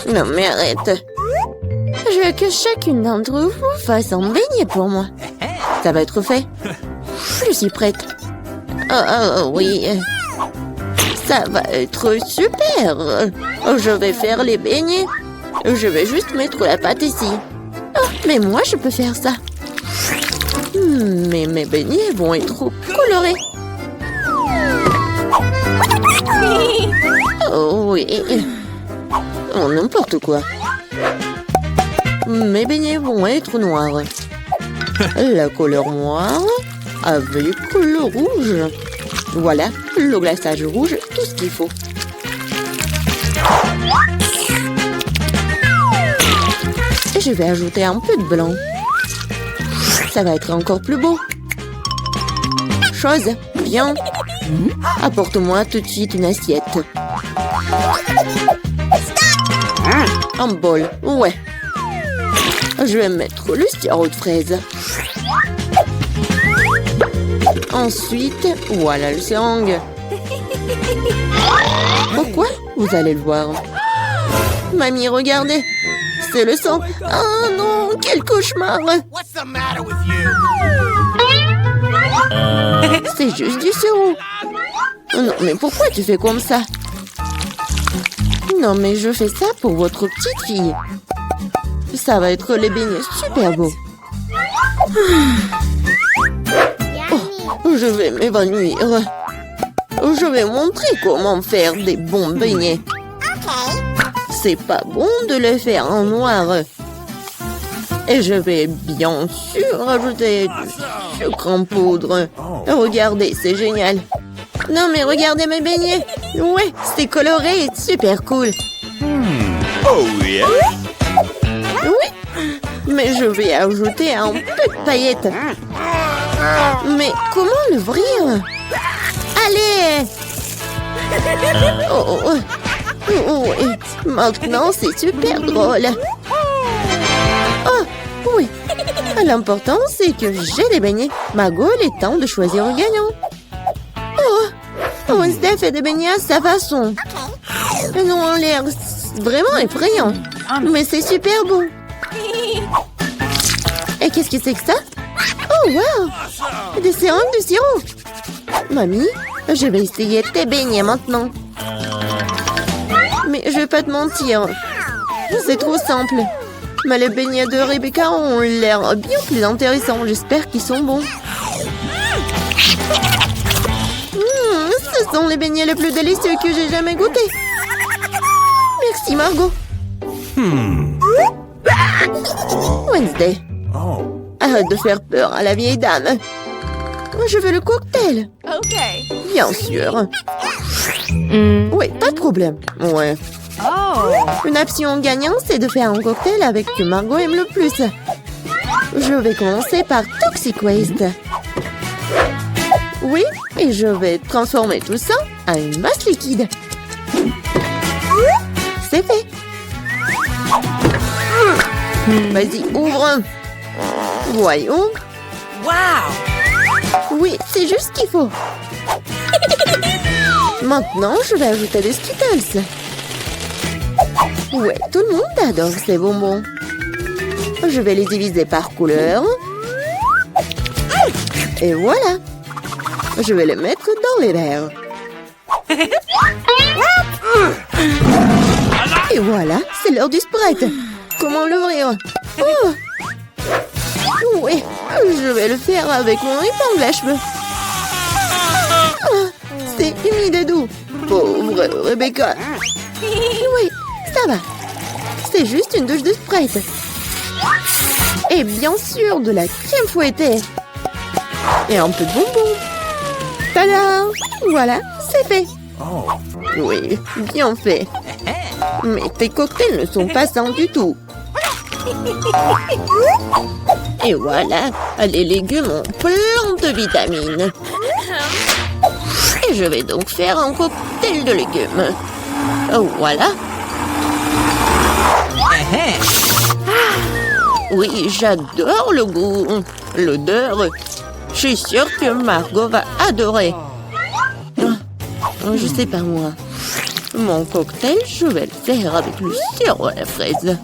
Non, mais arrête. Je veux que chacune d'entre vous fasse un beignet pour moi. Ça va être fait. Je suis prête. Oui. Ça va être super. Je vais faire les beignets. Je vais juste mettre la pâte ici. Oh, mais moi, je peux faire ça. Mais mes beignets vont être trop colorés. Oh oui. Oh, n'importe quoi. Mes beignets vont être noirs. La couleur noire avec le rouge. Voilà, le glaçage rouge, tout ce qu'il faut. Et je vais ajouter un peu de blanc. Ça va être encore plus beau. Chose, viens. Apporte-moi tout de suite une assiette. Un bol, ouais. Je vais mettre le sirop de fraise. Ensuite, voilà le sirop. Pourquoi? Vous allez le voir. Mamie, regardez. C'est le sang. Oh non, quel cauchemar. C'est juste du sirop. Non, mais pourquoi tu fais comme ça? Non, mais je fais ça pour votre petite fille. Ça va être les beignets super beaux. Oh, je vais m'évanouir. Je vais montrer comment faire des bons beignets. C'est pas bon de les faire en noir. Et je vais bien sûr ajouter du sucre en poudre. Regardez, c'est génial. Non, mais regardez mes beignets. Ouais, c'est coloré et super cool. Oh yeah. Oui, mais je vais ajouter un peu de paillettes. Mais comment l'ouvrir? Allez! Oui. Maintenant, c'est super drôle. Oh, oui. L'important, c'est que j'ai des beignets. Margot, il est temps de choisir un gagnant. Oh, Wednesday fait des beignets à sa façon. Ils ont l'air vraiment effrayants. Mais c'est super beau. Et qu'est-ce que c'est que ça? Oh, wow! Des sérums de sirop. Mamie, je vais essayer tes beignets maintenant. Mais je vais pas te mentir. C'est trop simple. Mais les beignets de Rebecca ont l'air bien plus intéressants. J'espère qu'ils sont bons. Ce sont les beignets les plus délicieux que j'ai jamais goûtés. Merci, Margot. Wednesday. Arrête de faire peur à la vieille dame. Je veux le cocktail. OK. Bien sûr. Oui, pas de problème. Ouais. Oh. Une option gagnante, c'est de faire un cocktail avec ce que Margot aime le plus. Je vais commencer par Toxic Waste. Oui, et je vais transformer tout ça en une masse liquide. C'est fait. Vas-y, ouvre. Voyons. Wow. Oui, c'est juste ce qu'il faut. Maintenant, je vais ajouter des Skittles. Ouais, tout le monde adore ces bonbons. Je vais les diviser par couleur. Et voilà. Je vais les mettre dans les verres. Et voilà, c'est l'heure du Sprite. Comment l'ouvrir? Oh! Oui, je vais le faire avec mon épingle à cheveux. Ah, c'est humide et doux. Pauvre Rebecca. Oui, ça va. C'est juste une douche de Sprite. Et bien sûr, de la crème fouettée. Et un peu de bonbons. Tada! Voilà, c'est fait. Oui, bien fait. Mais tes cocktails ne sont pas sains du tout. Et voilà, les légumes ont plein de vitamines. Et je vais donc faire un cocktail de légumes. Voilà. Oui, j'adore le goût, l'odeur. Je suis sûre que Margot va adorer. Je sais pas moi. Mon cocktail, je vais le faire avec le sirop à la fraise.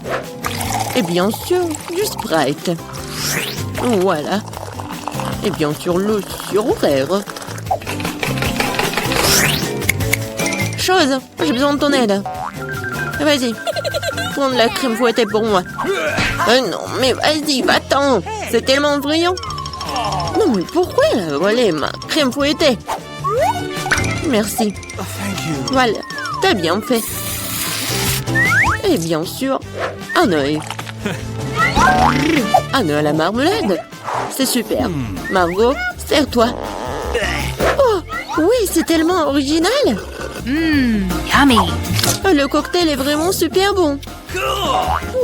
Et bien sûr, du Sprite. Voilà. Et bien sûr, le sirop vert. Chose, j'ai besoin de ton aide. Vas-y, prends de la crème fouettée pour moi. Non, mais vas-y, va-t'en. C'est tellement brillant. Non, mais pourquoi elle a volé ma crème fouettée? Merci. Voilà, t'as bien fait. Et bien sûr, un œil. Un œil à la marmelade. C'est super. Margot, sers-toi. Oh, oui, c'est tellement original. Yummy. Le cocktail est vraiment super bon.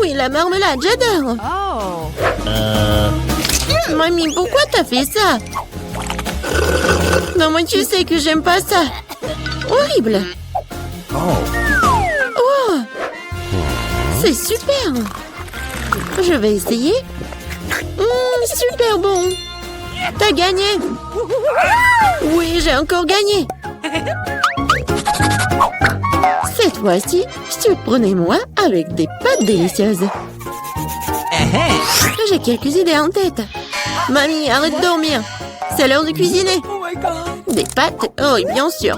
Oui, la marmelade, j'adore. Oh. Mamie, pourquoi t'as fait ça? Non, moi, tu sais que j'aime pas ça. Horrible. Oh, c'est super. Je vais essayer. Super bon. T'as gagné. Oui, j'ai encore gagné. Cette fois-ci, surprenez-moi avec des pâtes délicieuses. J'ai quelques idées en tête. Mamie, arrête de dormir. C'est l'heure de cuisiner. Des pâtes? Oh, oui, bien sûr.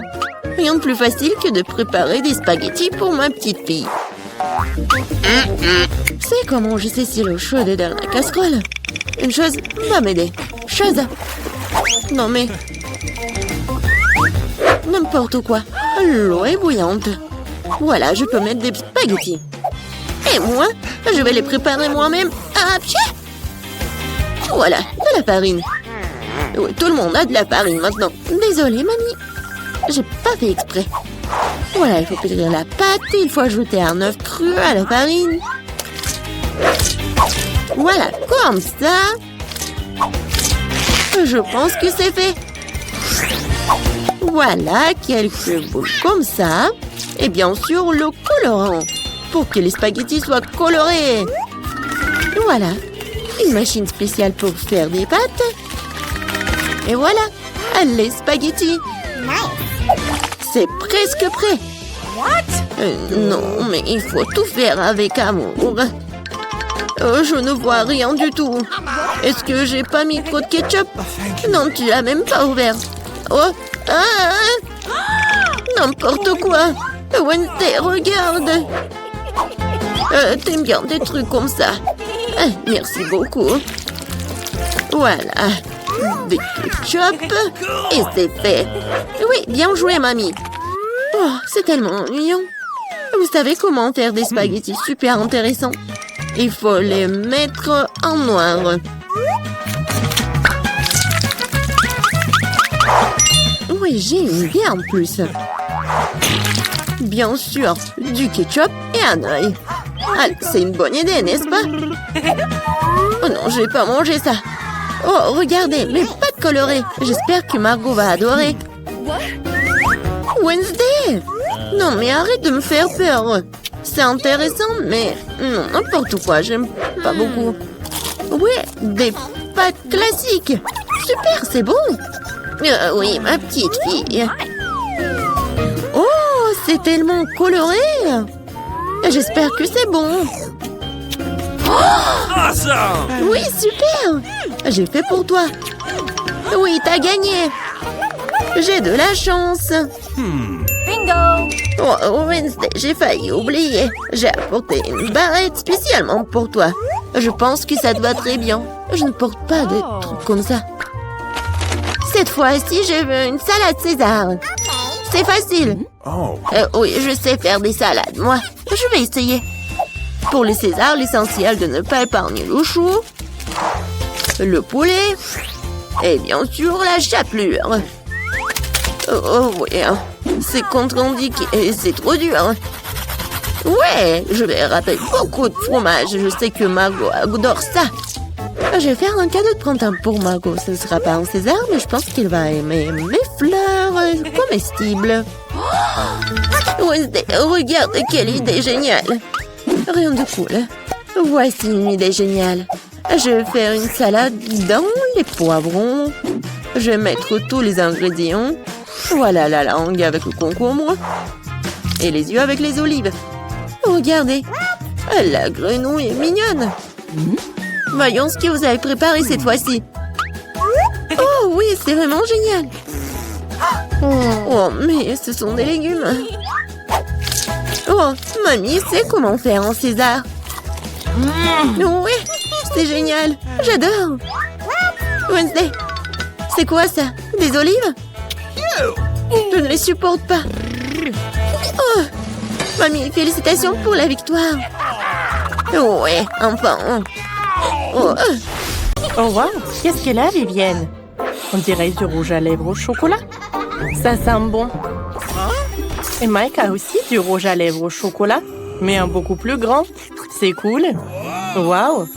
Rien de plus facile que de préparer des spaghettis pour ma petite fille. C'est comment je sais si l'eau chaude est dans la casserole. Une chose va m'aider. Chose. Non mais... N'importe quoi. L'eau est bouillante. Voilà, je peux mettre des spaghettis. Et moi, je vais les préparer moi-même. Ah, pied. Voilà, de la farine. Oui, tout le monde a de la farine maintenant. Désolée, mamie. J'ai pas fait exprès. Voilà, il faut pétrir la pâte. Il faut ajouter un œuf cru à la farine. Voilà, comme ça. Je pense que c'est fait. Voilà, quelques boules comme ça. Et bien sûr, le colorant. Pour que les spaghettis soient colorés. Voilà, une machine spéciale pour faire des pâtes. Et voilà, les spaghettis. C'est presque prêt. Non, mais il faut tout faire avec amour. Je ne vois rien du tout. Est-ce que j'ai pas mis trop de ketchup? Non, tu l'as même pas ouvert. Oh, n'importe quoi. Wednesday, regarde. T'aimes bien des trucs comme ça. Merci beaucoup. Voilà. Des ketchup. Et c'est fait. Oui, bien joué, mamie. Oh, c'est tellement ennuyant. Vous savez comment faire des spaghettis super intéressants? Il faut les mettre en noir. Oui, j'ai une idée en plus. Bien sûr, du ketchup et un œil. Allez, c'est une bonne idée, n'est-ce pas? Oh non, je vais pas manger ça. Oh, regardez, mes pâtes colorées. J'espère que Margot va adorer. Wednesday! Non, mais arrête de me faire peur. C'est intéressant, mais non, n'importe quoi, j'aime pas beaucoup. Ouais, des pâtes classiques. Super, c'est bon. Oui, ma petite fille. Oh, c'est tellement coloré. J'espère que c'est bon. Awesome! Oui, super. J'ai fait pour toi. Oui, t'as gagné. J'ai de la chance. Bingo. Oh, Wednesday, j'ai failli oublier. J'ai apporté une barrette spécialement pour toi. Je pense que ça te va très bien. Je ne porte pas de trucs comme ça. Cette fois-ci, je veux une salade César. C'est facile. Oh. Oui, je sais faire des salades, moi. Je vais essayer. Pour les Césars, l'essentiel de ne pas épargner le chou, le poulet et bien sûr la chapelure. Oh oui, c'est contre-indiqué et c'est trop dur. Ouais, je vais râper beaucoup de fromage. Je sais que Margot adore ça. Je vais faire un cadeau de printemps pour Margot. Ce ne sera pas un César, mais je pense qu'il va aimer mes fleurs comestibles. Wednesday, regarde quelle idée géniale. Rien de cool. Voici une idée géniale. Je vais faire une salade dans les poivrons. Je vais mettre tous les ingrédients. Voilà la langue avec le concombre. Et les yeux avec les olives. Regardez. La grenouille est mignonne. Voyons ce que vous avez préparé cette fois-ci. Oh oui, c'est vraiment génial. Oh, mais ce sont des légumes. Oh, mamie sait comment faire en César. Oui, c'est génial. J'adore. Wednesday, c'est quoi ça? Des olives? Je ne les supporte pas. Oh, mamie, félicitations pour la victoire. Ouais, enfin. Oh, wow, qu'est-ce qu'elle a, Vivienne? On dirait du rouge à lèvres au chocolat. Ça sent bon. Et Mike a aussi du rouge à lèvres au chocolat, mais un beaucoup plus grand. C'est cool. Wow.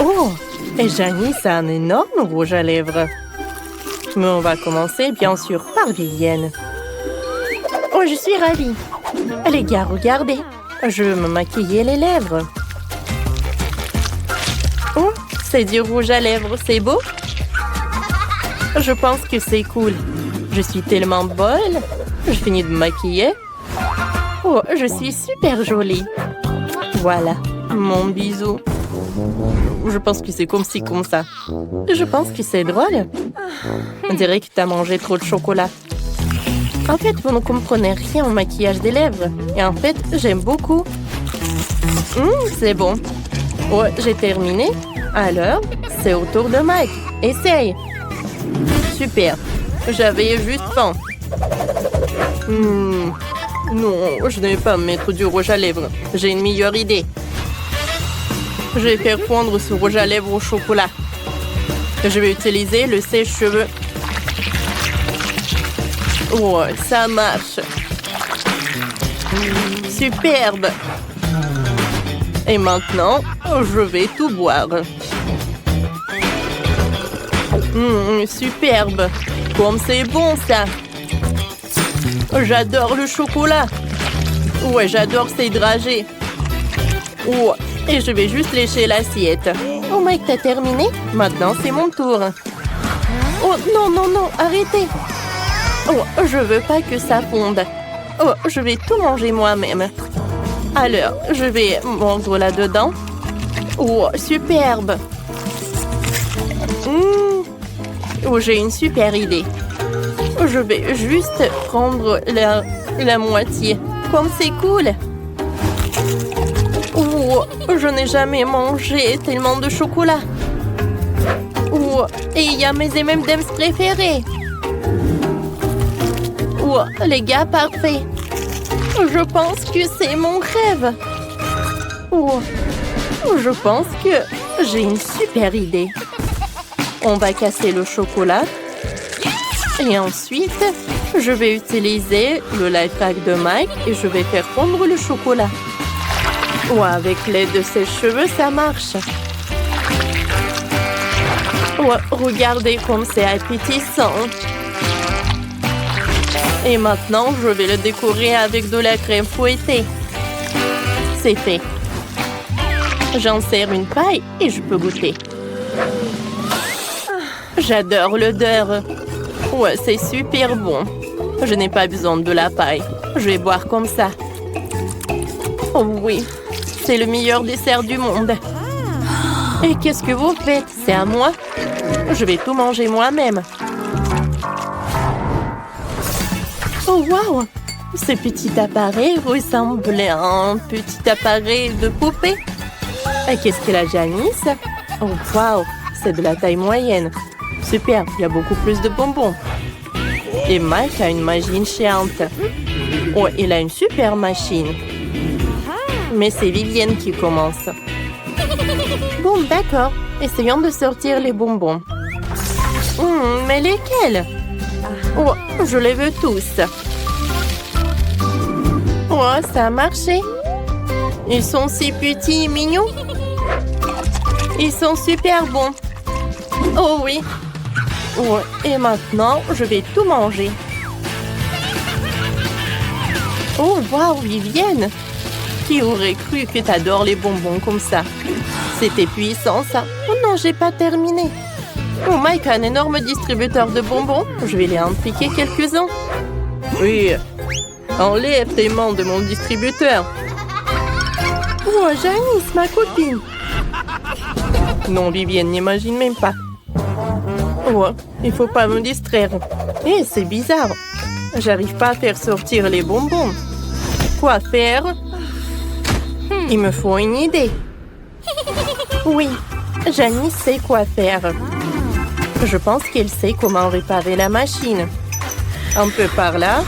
Oh, et Janice a un énorme rouge à lèvres. Mais on va commencer, bien sûr, par Vivienne. Oh, je suis ravie. Les gars, regardez. Je veux me maquiller les lèvres. Oh, c'est du rouge à lèvres, c'est beau? Je pense que c'est cool. Je suis tellement bonne. Je finis de me maquiller. Oh, je suis super jolie. Voilà, mon bisou. Je pense que c'est comme ci, comme ça. Je pense que c'est drôle. On dirait que tu as mangé trop de chocolat. En fait, vous ne comprenez rien au maquillage des lèvres. Et en fait, j'aime beaucoup. C'est bon. Oh, j'ai terminé. Alors, c'est au tour de Mike. Essaye. Super. J'avais juste faim. Non, je ne vais pas mettre du rouge à lèvres. J'ai une meilleure idée. Je vais faire fondre ce rouge à lèvres au chocolat. Je vais utiliser le sèche-cheveux. Oh, ça marche. Superbe. Et maintenant, je vais tout boire. Superbe. Comme c'est bon, ça. J'adore le chocolat. Ouais, j'adore ces dragées. Oh, et je vais juste lécher l'assiette. Oh, Mike, t'as terminé? Maintenant, c'est mon tour. Oh, non, non, non, arrêtez. Oh, je veux pas que ça fonde. Oh, je vais tout manger moi-même. Alors, je vais mordre là-dedans. Oh, superbe. Oh, j'ai une super idée. Je vais juste prendre la moitié. Comme c'est cool. Oh, je n'ai jamais mangé tellement de chocolat. Oh, et il y a mes M&M's préférés. Oh, les gars, parfait. Je pense que c'est mon rêve. Oh, je pense que j'ai une super idée. On va casser le chocolat. Et ensuite, je vais utiliser le life hack de Mike et je vais faire fondre le chocolat. Oh, avec l'aide de ses cheveux, ça marche. Oh, regardez comme c'est appétissant. Et maintenant, je vais le décorer avec de la crème fouettée. C'est fait. J'en sers une paille et je peux goûter. J'adore l'odeur. Ouais, c'est super bon. Je n'ai pas besoin de la paille. Je vais boire comme ça. Oh oui, c'est le meilleur dessert du monde. Et qu'est-ce que vous faites? C'est à moi? Je vais tout manger moi-même. Oh wow! Ce petit appareil ressemble à un petit appareil de poupée. Et qu'est-ce qu'elle a, Janice? Oh wow! C'est de la taille moyenne. Super, il y a beaucoup plus de bonbons. Et Mike a une machine géante. Oh, il a une super machine. Mais c'est Vivienne qui commence. Bon, d'accord. Essayons de sortir les bonbons. Mais lesquels? Oh, je les veux tous. Oh, ça a marché. Ils sont si petits et mignons. Ils sont super bons. Oh oui. Oh, et maintenant, je vais tout manger. Oh, waouh, Vivienne. Qui aurait cru que t'adores les bonbons comme ça? C'était puissant, ça. Oh non, j'ai pas terminé. Oh, Mike a un énorme distributeur de bonbons. Je vais les en piquer quelques-uns. Oui. Enlève tes mains de mon distributeur. Oh, Janice, ma copine. Non, Vivienne, n'imagine même pas. Oh, il faut pas me distraire. Eh, c'est bizarre. J'arrive pas à faire sortir les bonbons. Quoi faire? Il me faut une idée. Oui, Janice sait quoi faire. Je pense qu'elle sait comment réparer la machine. Un peu par là.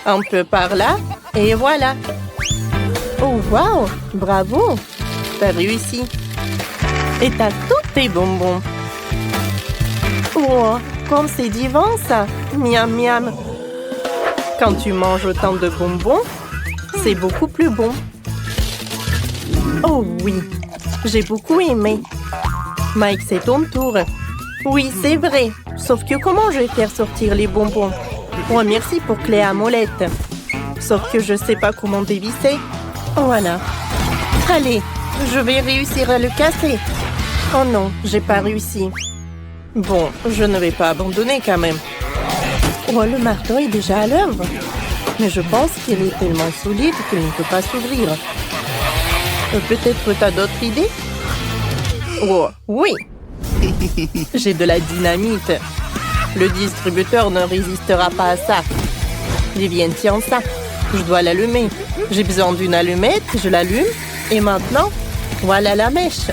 Un peu par là. Et voilà. Oh, waouh! Bravo! T'as réussi. Et t'as tous tes bonbons. Oh, comme c'est divin, ça! Miam, miam! Quand tu manges autant de bonbons, c'est beaucoup plus bon. Oh oui! J'ai beaucoup aimé. Mike, c'est ton tour. Oui, c'est vrai. Sauf que comment je vais faire sortir les bonbons? Oh, merci pour clé à molette. Sauf que je sais pas comment dévisser. Voilà. Allez, je vais réussir à le casser. Oh non, j'ai pas réussi. Bon, je ne vais pas abandonner quand même. Oh, le marteau est déjà à l'œuvre. Mais je pense qu'il est tellement solide qu'il ne peut pas s'ouvrir. Peut-être t'as d'autres idées? Oh, oui. J'ai de la dynamite. Le distributeur ne résistera pas à ça. Vivienne, tiens ça. Je dois l'allumer. J'ai besoin d'une allumette, je l'allume. Et maintenant, voilà la mèche.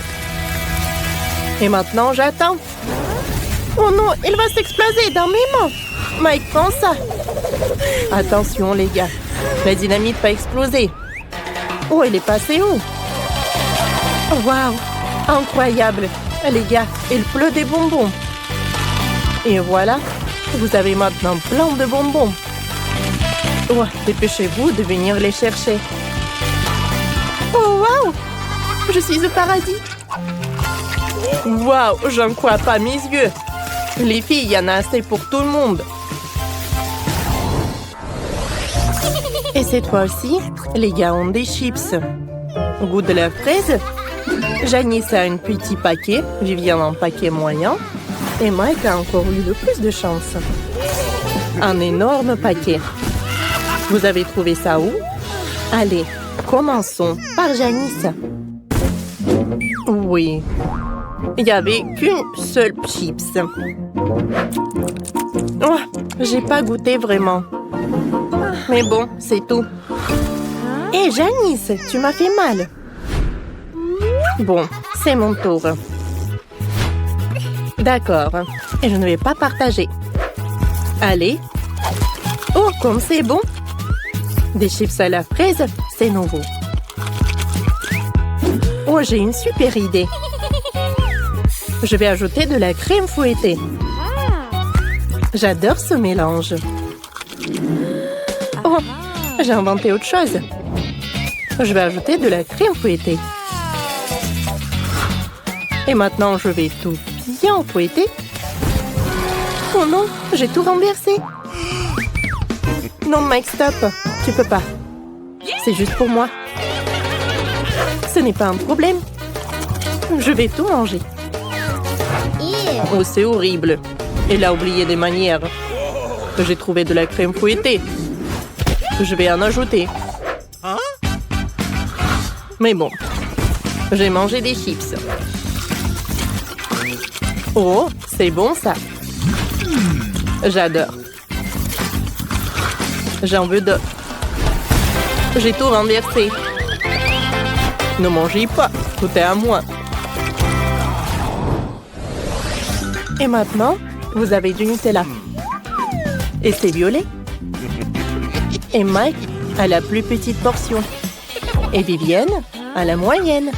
Et maintenant, j'attends. Oh non, il va s'exploser dans mes mains. Mike, prends ça. Attention, les gars. La dynamite va exploser. Oh, il est passé où? Waouh, incroyable. Les gars, il pleut des bonbons. Et voilà, vous avez maintenant plein de bonbons. Oh, dépêchez-vous de venir les chercher. Oh, waouh! Je suis au paradis. Waouh, j'en crois pas mes yeux. Les filles, il y en a assez pour tout le monde. Et cette fois aussi, les gars ont des chips. Au goût de la fraise, Janice a un petit paquet, Vivienne un paquet moyen. Et Mike a encore eu le plus de chance. Un énorme paquet. Vous avez trouvé ça où? Allez, commençons par Janice. Oui. Il n'y avait qu'une seule chips. Oh, j'ai pas goûté vraiment. Mais bon, c'est tout. Hé, Janice, tu m'as fait mal. Bon, c'est mon tour. D'accord. Et je ne vais pas partager. Allez. Oh, comme c'est bon. Des chips à la fraise, c'est nouveau. Oh, j'ai une super idée. Je vais ajouter de la crème fouettée. J'adore ce mélange. Oh, j'ai inventé autre chose. Je vais ajouter de la crème fouettée. Et maintenant, je vais tout bien fouetter. Oh non, j'ai tout renversé. Non, Mike, stop. Tu peux pas. C'est juste pour moi. Ce n'est pas un problème. Je vais tout manger. Oh, c'est horrible. Elle a oublié des manières. J'ai trouvé de la crème fouettée. Je vais en ajouter. Mais bon, j'ai mangé des chips. Oh, c'est bon ça. J'adore. J'en veux d'autres. J'ai tout renversé. Ne mangez pas, tout est à moi. Et maintenant, vous avez du Nutella. Et c'est violet. Et Mike a la plus petite portion. Et Vivienne a la moyenne.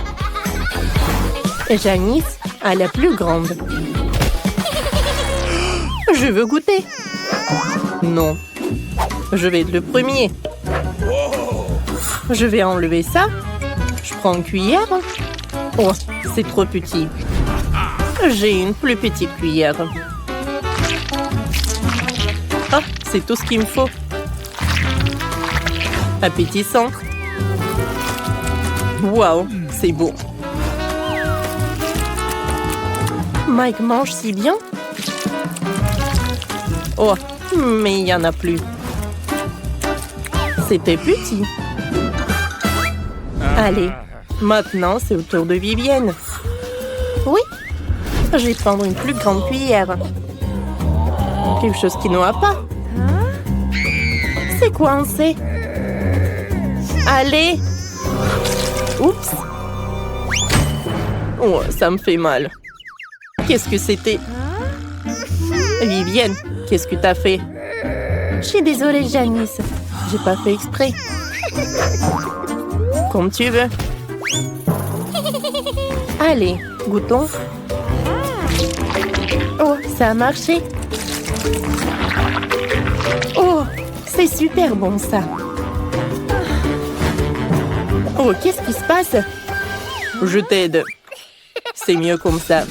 Et Janice a la plus grande. Je veux goûter. Non. Je vais être le premier. Je vais enlever ça. Je prends une cuillère. Oh, c'est trop petit. J'ai une plus petite cuillère. Ah, c'est tout ce qu'il me faut. Appétissant. Waouh, c'est beau. Mike mange si bien. Oh, mais il n'y en a plus. C'était petit. Allez, maintenant c'est au tour de Vivienne. Oui, je vais prendre une plus grande cuillère. Quelque chose qui ne va pas. C'est coincé. Allez. Oups. Oh, ça me fait mal. Qu'est-ce que c'était? Vivienne, qu'est-ce que t'as fait? Je suis désolée, Janice. J'ai pas fait exprès. Comme tu veux. Allez, goûtons. Oh, ça a marché. Oh, c'est super bon, ça. Oh, qu'est-ce qui se passe? Je t'aide. C'est mieux comme ça.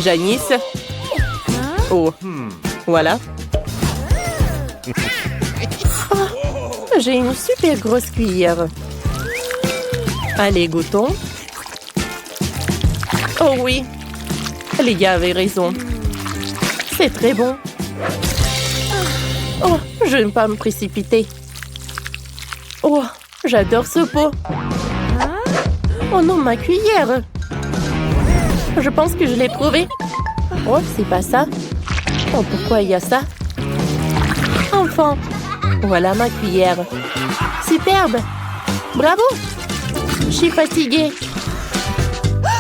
Janice? Oh, voilà. Oh, j'ai une super grosse cuillère. Allez, goûtons. Oh oui, les gars avaient raison. C'est très bon. Oh, je ne vais pas me précipiter. Oh, j'adore ce pot. Oh non, ma cuillère. Je pense que je l'ai trouvé. Oh, c'est pas ça. Oh, pourquoi il y a ça? Enfin, voilà ma cuillère. Superbe. Bravo. Je suis fatiguée.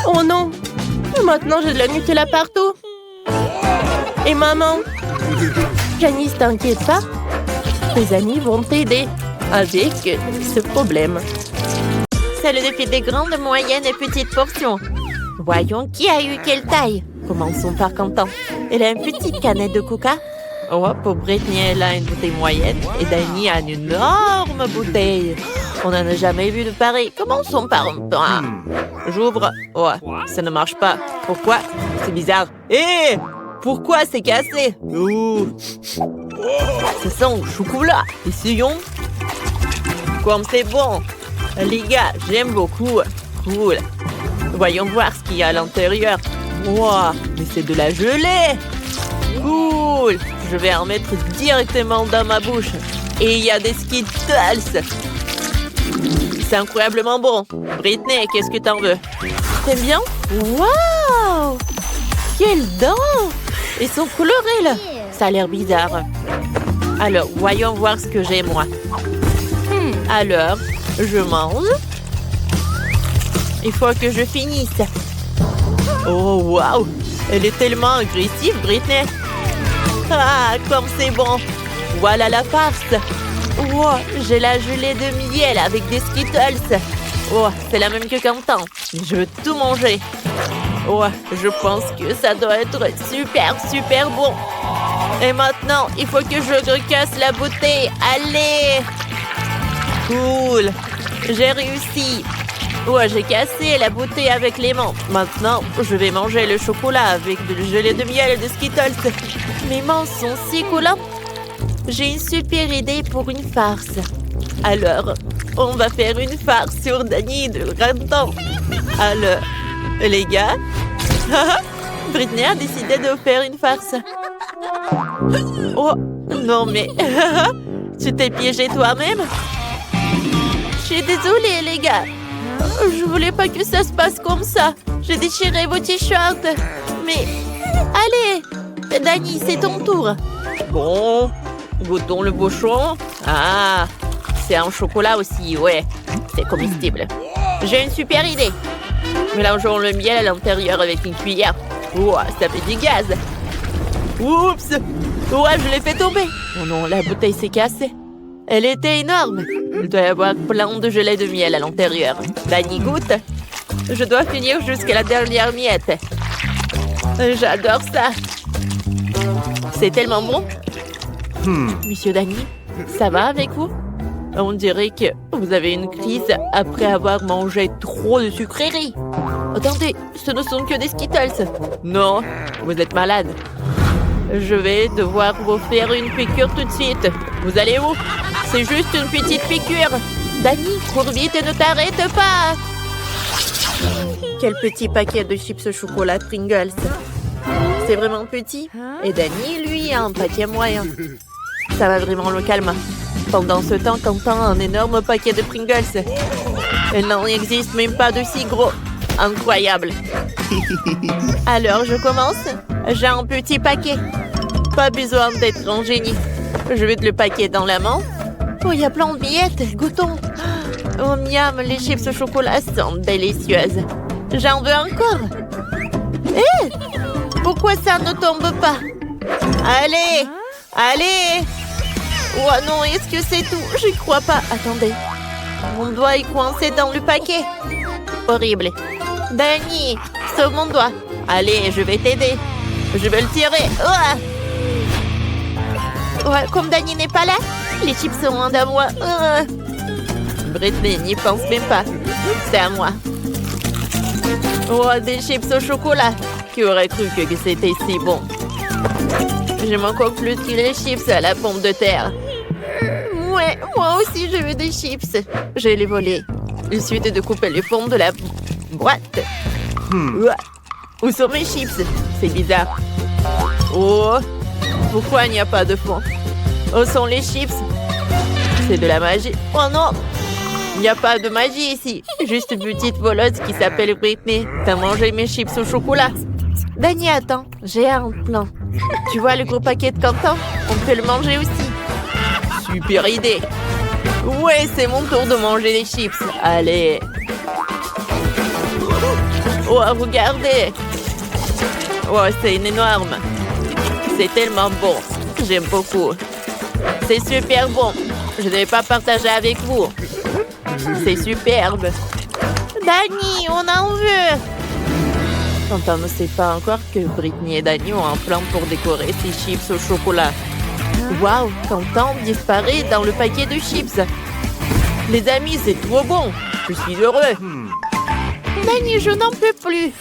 Oh non. Maintenant, j'ai de la Nutella partout. Et maman? Janice, t'inquiète pas. Tes amis vont t'aider avec ce problème. C'est le défi des grandes, moyennes et petites portions. Voyons qui a eu quelle taille. Commençons par Quentin. Elle a une petite canette de coca. Oh, pour Britney, elle a une bouteille moyenne. Et Danny a une énorme bouteille. On n'en a jamais vu de pareil. Commençons par un pain. J'ouvre. Oh, ça ne marche pas. Pourquoi? C'est bizarre. Hé! Pourquoi c'est cassé? Ouh. Ça sent le chocolat. Essayons. Comme c'est bon. Les gars, j'aime beaucoup. Cool. Voyons voir ce qu'il y a à l'intérieur. Wow, mais c'est de la gelée. Cool. Je vais en mettre directement dans ma bouche. Et il y a des Skittles. C'est incroyablement bon. Britney, qu'est-ce que t'en veux? T'aimes bien? Waouh! Quelles dents! Ils sont colorés, là. Ça a l'air bizarre. Alors, voyons voir ce que j'ai, moi. Alors, je mange. Il faut que je finisse. Oh, waouh! Elle est tellement agressive, Britney. Ah, comme c'est bon. Voilà la farce. Wow, j'ai la gelée de miel avec des Skittles. Oh, c'est la même que Quentin. Je veux tout manger. Oh, je pense que ça doit être super, super bon. Et maintenant, il faut que je recasse la bouteille. Allez! Cool! J'ai réussi. Oh, j'ai cassé la bouteille avec les mains. Maintenant, je vais manger le chocolat avec de la gelée de miel et de Skittles. Mes mains sont si collantes. J'ai une super idée pour une farce. Alors, on va faire une farce sur Danny de Quentin. Alors, les gars, Britney a décidé de faire une farce. Oh, non mais, tu t'es piégé toi-même? Je suis désolée, les gars. Je voulais pas que ça se passe comme ça. J'ai déchiré vos t-shirts. Mais, allez, Danny, c'est ton tour. Bon, goûtons le bouchon. Ah, c'est un chocolat aussi, ouais. C'est comestible. J'ai une super idée. Mélangeons le miel à l'intérieur avec une cuillère. Oh, ça fait du gaz. Oups! Ouais, je l'ai fait tomber. Oh non, la bouteille s'est cassée. Elle était énorme. Il doit y avoir plein de gelée de miel à l'intérieur. Danny goûte. Je dois finir jusqu'à la dernière miette. J'adore ça. C'est tellement bon. Monsieur Danny, ça va avec vous? On dirait que vous avez une crise après avoir mangé trop de sucreries. Attendez, ce ne sont que des Skittles. Non, vous êtes malade. Je vais devoir vous faire une piqûre tout de suite. Vous allez où? C'est juste une petite piqûre. Danny, cours vite et ne t'arrête pas. Quel petit paquet de chips au chocolat Pringles. C'est vraiment petit. Et Danny, lui, a un paquet moyen. Ça va vraiment le calmer. Pendant ce temps, Quentin a un énorme paquet de Pringles. Il n'en existe même pas de si gros. Incroyable. Alors, je commence. J'ai un petit paquet. Pas besoin d'être un génie. Je vais le paquet dans la main. Oh, il y a plein de miettes. Goûtons. Oh, miam, les chips au chocolat sont délicieuses. J'en veux encore. Hé! Pourquoi ça ne tombe pas? Allez! Allez! Oh non, est-ce que c'est tout? J'y crois pas. Attendez. Mon doigt est coincé dans le paquet. Horrible. Danny, sauve mon doigt. Allez, je vais t'aider. Je vais le tirer. Ouais, comme Danny n'est pas là, les chips sont loin de moi. Britney n'y pense même pas. C'est à moi. Oh, des chips au chocolat. Qui aurait cru que c'était si bon? J'aime encore plus que les chips à la pomme de terre. Ouais, moi aussi je veux des chips. Je les volés. Il suffit de couper le fond de la boîte. Où sont mes chips? C'est bizarre. Oh, pourquoi il n'y a pas de fond? Où sont les chips? C'est de la magie. Oh non! Il n'y a pas de magie ici. Juste une petite voleuse qui s'appelle Britney. T'as mangé mes chips au chocolat. Danny, attends. J'ai un plan. Tu vois le gros paquet de Quentin? On peut le manger aussi. Super idée. Ouais, c'est mon tour de manger les chips. Allez. Oh, regardez. Oh, c'est énorme. C'est tellement bon. J'aime beaucoup. C'est super bon. Je ne vais pas partager avec vous. C'est superbe. Danny, on en veut. Quentin ne sait pas encore que Britney et Danny ont un plan pour décorer ses chips au chocolat. Waouh, Quentin disparaît dans le paquet de chips. Les amis, c'est trop bon. Je suis heureux. Danny, je n'en peux plus.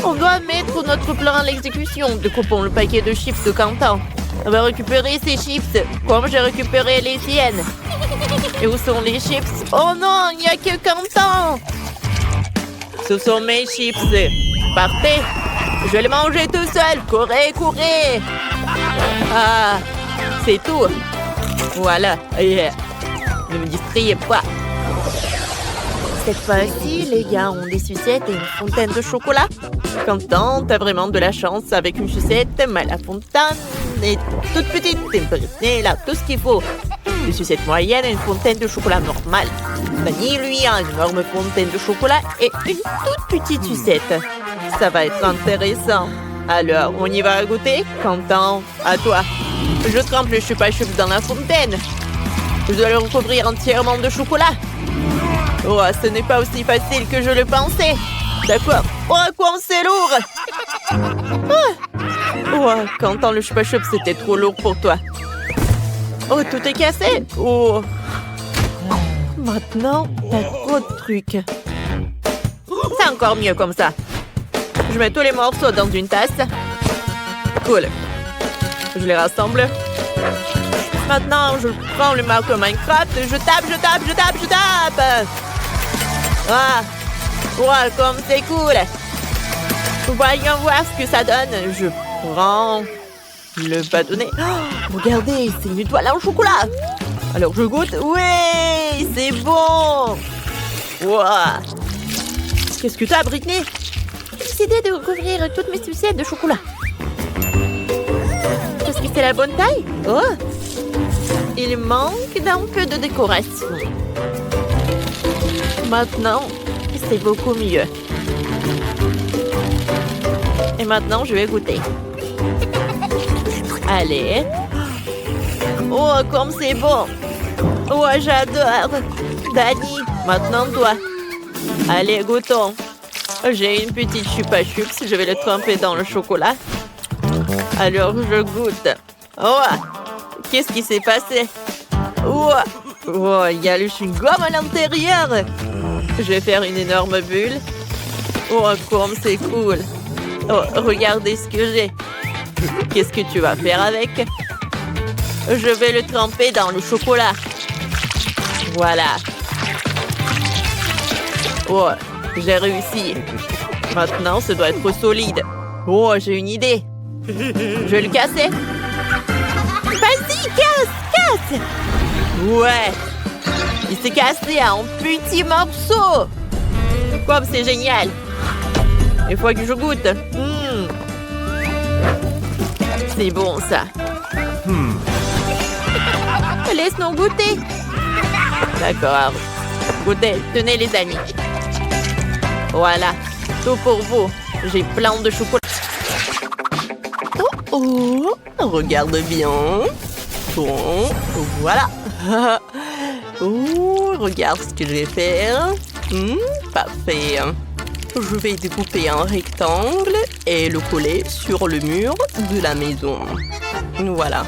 On doit mettre notre plan à l'exécution. Découpons le paquet de chips de Quentin. On va récupérer ces chips, comme j'ai récupéré les siennes. Et où sont les chips? Oh non, il n'y a que Quentin. Ce sont mes chips. Partez. Je vais les manger tout seul. Courez, courez. Ah, c'est tout. Voilà. Ne me distrayez pas. Cette fois-ci, les gars ont des sucettes et une fontaine de chocolat. Quentin, t'as vraiment de la chance avec une sucette, mais la fontaine est toute petite. Et Britney, là, tout ce qu'il faut. Une sucette moyenne et une fontaine de chocolat normale. Danny, lui, a une énorme fontaine de chocolat et une toute petite sucette. Ça va être intéressant. Alors, on y va goûter? Quentin, à toi. Je trempe le chupa-chup dans la fontaine. Je dois le recouvrir entièrement de chocolat. Oh, ce n'est pas aussi facile que je le pensais. D'accord. Oh, quoi, c'est lourd. Oh, Quentin, le chupa-chup, c'était trop lourd pour toi. Oh, tout est cassé. Oh. Maintenant, t'as trop de trucs. C'est encore mieux comme ça. Je mets tous les morceaux dans une tasse. Cool. Je les rassemble. Maintenant, je prends le marteau Minecraft. Je tape. Ah, wow, comme c'est cool. Voyons voir ce que ça donne. Je prends le bâtonnet. Oh, regardez, c'est une étoile en chocolat. Alors je goûte. Oui, c'est bon. Wow. Qu'est-ce que t'as, Britney? J'ai décidé de recouvrir toutes mes sucettes de chocolat. Est-ce que c'est la bonne taille? Oh, il manque d'un peu de décoration. Maintenant, c'est beaucoup mieux. Et maintenant, je vais goûter. Allez. Oh, comme c'est bon. Oh, j'adore. Danny, maintenant toi. Allez, goûtons. J'ai une petite chupa-chups. Je vais le tremper dans le chocolat. Alors, je goûte. Oh, qu'est-ce qui s'est passé? Oh, il y a le chewing-gum à l'intérieur. Je vais faire une énorme bulle. Oh, comme c'est cool. Oh, regardez ce que j'ai. Qu'est-ce que tu vas faire avec? Je vais le tremper dans le chocolat. Voilà. Oh, j'ai réussi. Maintenant, ça doit être solide. Oh, j'ai une idée. Je vais le casser. Vas-y, casse. Ouais. Il s'est cassé en petits morceaux. Quoi, c'est génial. Il faut que je goûte. C'est bon, ça. Laisse-nous goûter. D'accord. Goûtez, tenez les amis. Voilà, tout pour vous. J'ai plein de chocolat. Oh, regarde bien. Bon, voilà. Oh, regarde ce que je vais faire. Parfait. Je vais découper un rectangle et le coller sur le mur de la maison. Voilà.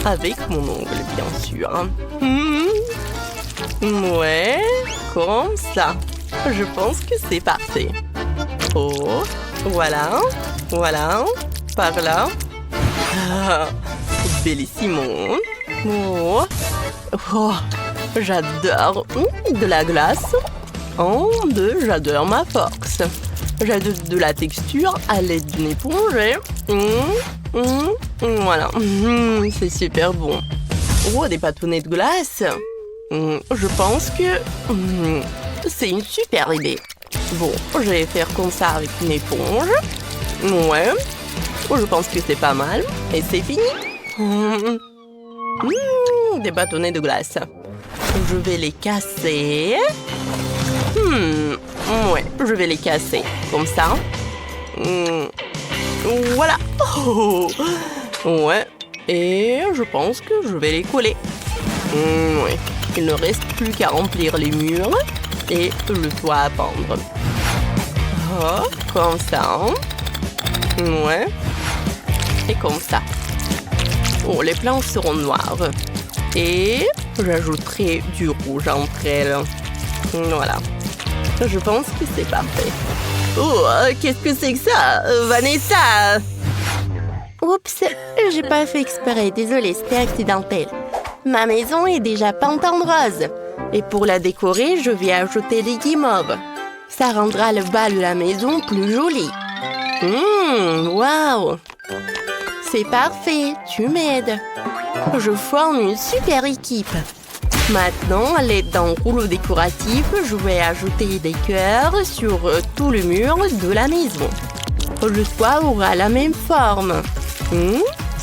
Avec mon ongle, bien sûr. Ouais, comme ça. Je pense que c'est parfait. Oh, voilà, voilà, par là. Bellissimo. Oh, oh, j'adore de la glace. Oh, j'adore ma force. J'adore de la texture à l'aide d'une éponge. Voilà, c'est super bon. Oh, des bâtonnets de glace. Je pense que c'est une super idée. Bon, je vais faire comme ça avec une éponge. Ouais, je pense que c'est pas mal. Et c'est fini. Des bâtonnets de glace. Je vais les casser. Ouais, je vais les casser. Comme ça. Voilà. Oh. Ouais. Et je pense que je vais les coller. Ouais. Il ne reste plus qu'à remplir les murs et le toit à pendre. Oh, comme ça. Ouais. Et comme ça. Oh, les planches seront noires. Et j'ajouterai du rouge entre elles. Voilà. Je pense que c'est parfait. Oh, qu'est-ce que c'est que ça, Vanessa? Oups, j'ai pas fait exprès. Désolée, c'était accidentel. Ma maison est déjà peinte en rose. Et pour la décorer, je vais ajouter des guimauves. Ça rendra le bas de la maison plus joli. Waouh! C'est parfait, tu m'aides. Je forme une super équipe. Maintenant, à l'aide d'un rouleau décoratif, je vais ajouter des cœurs sur tout le mur de la maison. Le toit aura la même forme.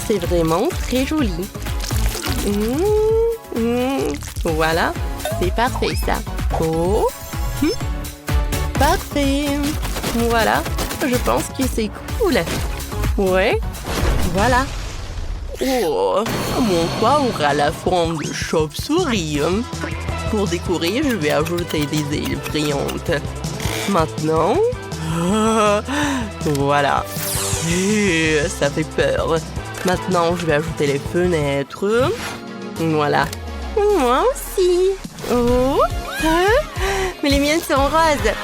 C'est vraiment très joli. Voilà, c'est parfait ça. Oh, parfait. Voilà, je pense que c'est cool. Ouais, voilà. Oh, mon toit aura la forme de chauve-souris. Pour décorer, je vais ajouter des ailes brillantes. Maintenant, voilà. Ça fait peur. Maintenant, je vais ajouter les fenêtres. Voilà. Moi aussi. Oh, mais les miennes sont roses.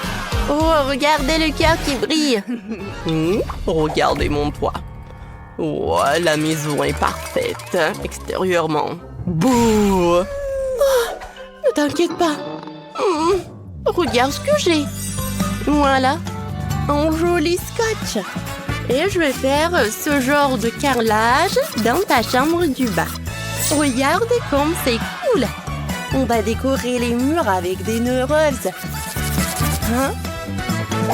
Oh, regardez le cœur qui brille. Regardez mon toit. Oh, la maison est parfaite, extérieurement. Bouh! Oh, ne t'inquiète pas. Regarde ce que j'ai. Voilà, un joli scotch. Et je vais faire ce genre de carrelage dans ta chambre du bas. Regarde comme c'est cool. On va décorer les murs avec des nœuds roses.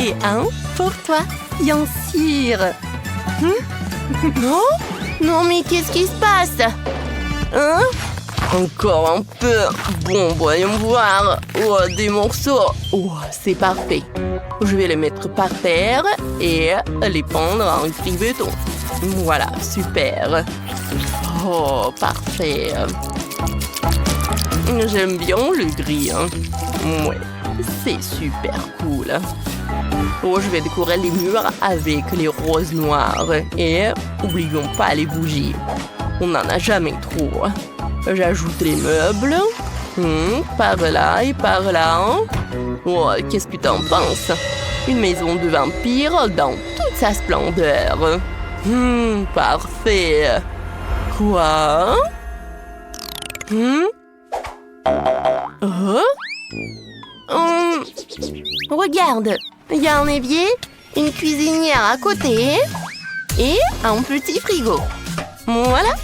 Et un pour toi, bien sûr. Non? Non, mais qu'est-ce qui se passe? Encore un peu. Bon, voyons voir. Oh, des morceaux. Oh, c'est parfait. Je vais les mettre par terre et les pendre en gris béton. Voilà, super. Oh, parfait. J'aime bien le gris. Ouais, c'est super cool. Oh, je vais décorer les murs avec les roses noires. Et oublions pas les bougies. On n'en a jamais trop. J'ajoute les meubles. Par là et par là. Oh, qu'est-ce que t'en penses? Une maison de vampire dans toute sa splendeur. Parfait. Quoi? Regarde, il y a un évier, une cuisinière à côté et un petit frigo. Voilà.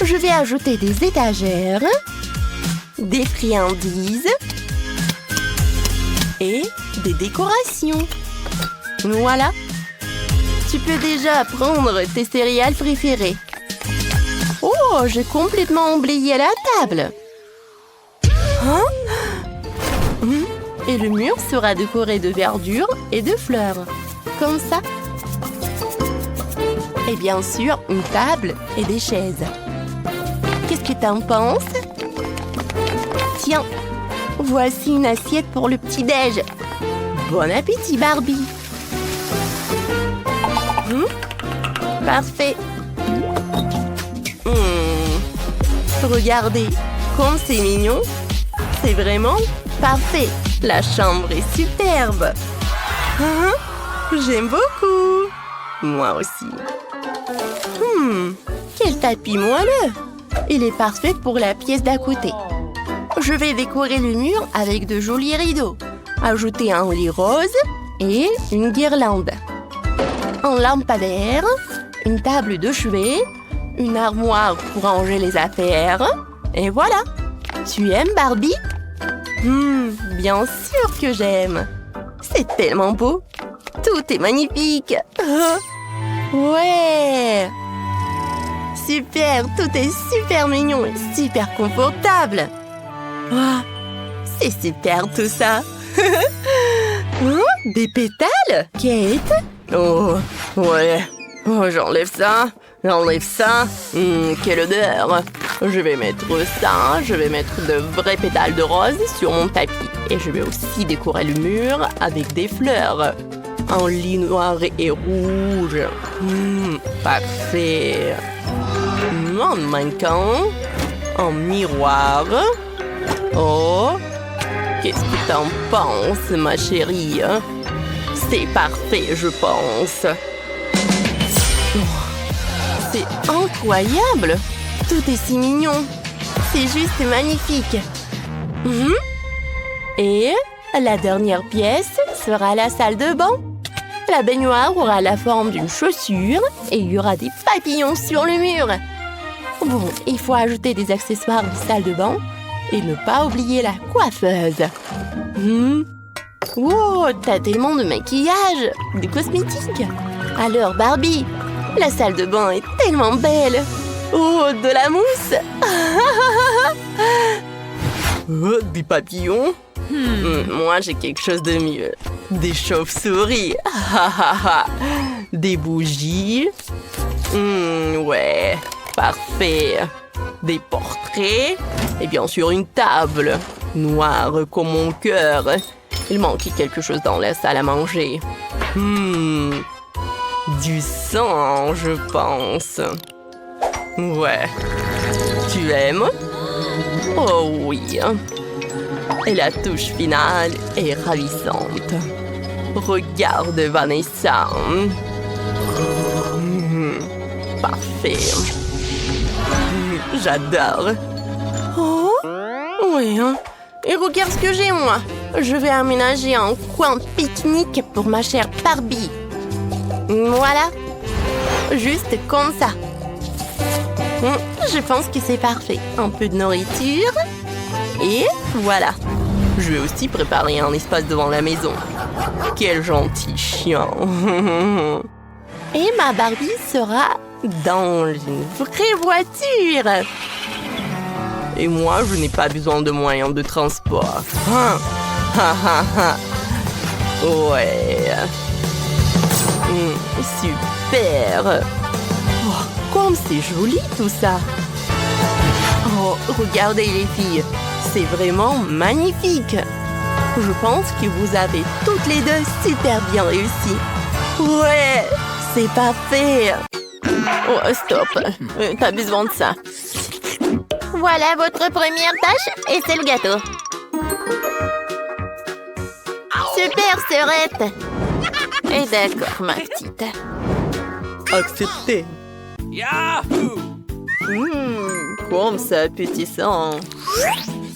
Je vais ajouter des étagères des friandises et des décorations. Voilà. Tu peux déjà prendre tes céréales préférées. Oh, j'ai complètement oublié la table. Hein? Et le mur sera décoré de verdure et de fleurs. Comme ça. Et bien sûr, une table et des chaises. Qu'est-ce que t'en penses? Tiens, voici une assiette pour le petit-déj. Bon appétit, Barbie. Parfait. Regardez, comme c'est mignon. C'est vraiment parfait. La chambre est superbe. J'aime beaucoup. Moi aussi. Quel tapis moelleux. Il est parfait pour la pièce d'à côté. Je vais décorer le mur avec de jolis rideaux. Ajouter un lit rose et une guirlande. Un lampadaire, une table de chevet, une armoire pour ranger les affaires. Et voilà. Tu aimes, Barbie? Bien sûr que j'aime. C'est tellement beau. Tout est magnifique. Ouais. Super, tout est super mignon et super confortable. C'est super tout ça. Des pétales, Kate? Oh, ouais. Oh, j'enlève ça. Quelle odeur. Je vais mettre ça. Je vais mettre de vrais pétales de rose sur mon tapis. Et je vais aussi décorer le mur avec des fleurs. Un lit noir et rouge. Parfait. Un mannequin. Un miroir. Oh, qu'est-ce que t'en penses, ma chérie? C'est parfait, je pense. C'est incroyable. Tout est si mignon. C'est juste magnifique. Et la dernière pièce sera la salle de bain. La baignoire aura la forme d'une chaussure et il y aura des papillons sur le mur. Bon, il faut ajouter des accessoires de salle de bain et ne pas oublier la coiffeuse. Wow, t'as tellement de maquillage, de cosmétiques. Alors Barbie, la salle de bain est tellement belle. Oh, de la mousse. Oh, des papillons. Moi, j'ai quelque chose de mieux. Des chauves-souris. Des bougies. Ouais, parfait. Des portraits. Et bien sûr, une table. Noire comme mon cœur. Il manquait quelque chose dans la salle à manger. Du sang, je pense. Ouais. Tu aimes? Oh oui. Et la touche finale est ravissante. Regarde, Vanessa. Parfait. J'adore. Oh? Oui, hein? Et regarde ce que j'ai, moi. Je vais aménager un coin pique-nique pour ma chère Barbie. Voilà. Juste comme ça. Je pense que c'est parfait. Un peu de nourriture. Et voilà. Je vais aussi préparer un espace devant la maison. Quel gentil chien. Et ma Barbie sera dans une vraie voiture. Et moi, je n'ai pas besoin de moyens de transport. Ouais. Super. Oh, comme c'est joli tout ça. Oh, regardez les filles. C'est vraiment magnifique. Je pense que vous avez toutes les deux super bien réussi. Ouais, c'est parfait. Oh, stop. T'as besoin de ça. Voilà votre première tâche et c'est le gâteau. Super, sœurette. Et d'accord, ma petite. Accepté. Yahoo! Comme ça, petit sang.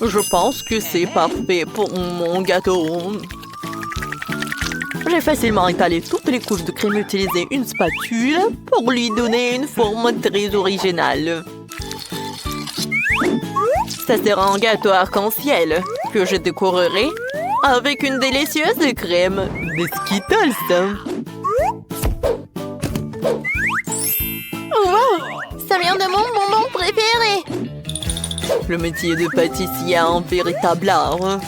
Je pense que c'est parfait pour mon gâteau. J'ai facilement étalé toutes les couches de crème et utilisé une spatule pour lui donner une forme très originale. Ça sera un gâteau arc-en-ciel que je décorerai avec une délicieuse crème de Skittles. Wow! Ça vient de mon bonbon préféré! Le métier de pâtissier a un véritable art.